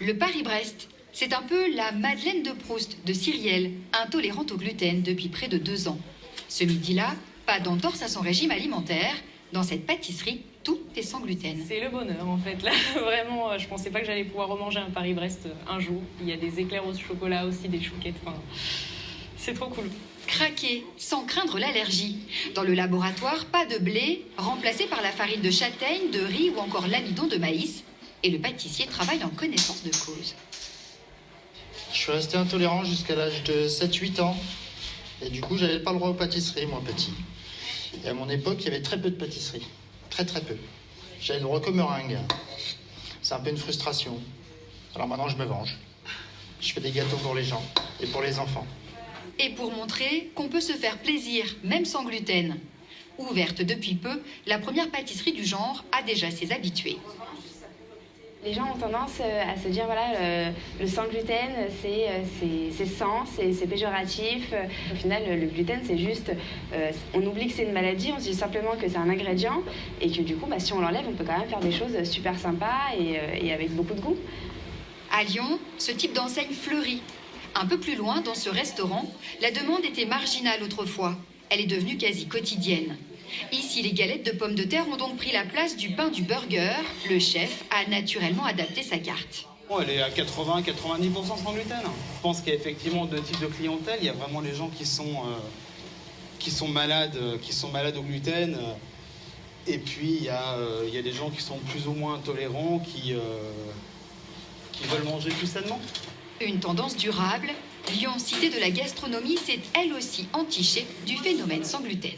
Le Paris-Brest, c'est un peu la Madeleine de Proust de Cyrielle, intolérante au gluten depuis près de 2 ans. Ce midi-là, pas d'entorse à son régime alimentaire. Dans cette pâtisserie, tout est sans gluten. C'est le bonheur en fait, là. Vraiment, je pensais pas que j'allais pouvoir remanger un Paris-Brest un jour. Il y a des éclairs au chocolat aussi, des chouquettes, enfin, c'est trop cool. Craquer sans craindre l'allergie. Dans le laboratoire, pas de blé, remplacé par la farine de châtaigne, de riz ou encore l'amidon de maïs. Et le pâtissier travaille en connaissance de cause. Je suis resté intolérant jusqu'à l'âge de 7-8 ans. Et du coup, j'avais pas le droit aux pâtisseries, moi, petit. Et à mon époque, il y avait très peu de pâtisseries. Très, très peu. J'avais le droit qu'aux meringues. C'est un peu une frustration. Alors maintenant, je me venge. Je fais des gâteaux pour les gens et pour les enfants. Et pour montrer qu'on peut se faire plaisir, même sans gluten. Ouverte depuis peu, la première pâtisserie du genre a déjà ses habitués. Les gens ont tendance à se dire voilà, le sans gluten, c'est sans, c'est péjoratif. Au final, le gluten, c'est juste, on oublie que c'est une maladie, on se dit simplement que c'est un ingrédient et que du coup, si on l'enlève, on peut quand même faire des choses super sympas et avec beaucoup de goût. À Lyon, ce type d'enseigne fleurit. Un peu plus loin, dans ce restaurant, la demande était marginale autrefois. Elle est devenue quasi quotidienne. Ici, les galettes de pommes de terre ont donc pris la place du pain du burger. Le chef a naturellement adapté sa carte. Elle est à 80-90% sans gluten. Je pense qu'il y a effectivement 2 types de clientèle. Il y a vraiment les gens qui sont malades au gluten. Et puis, il y a des gens qui sont plus ou moins intolérants, qui veulent manger plus sainement. Une tendance durable, Lyon, cité de la gastronomie, s'est elle aussi entichée du phénomène sans gluten.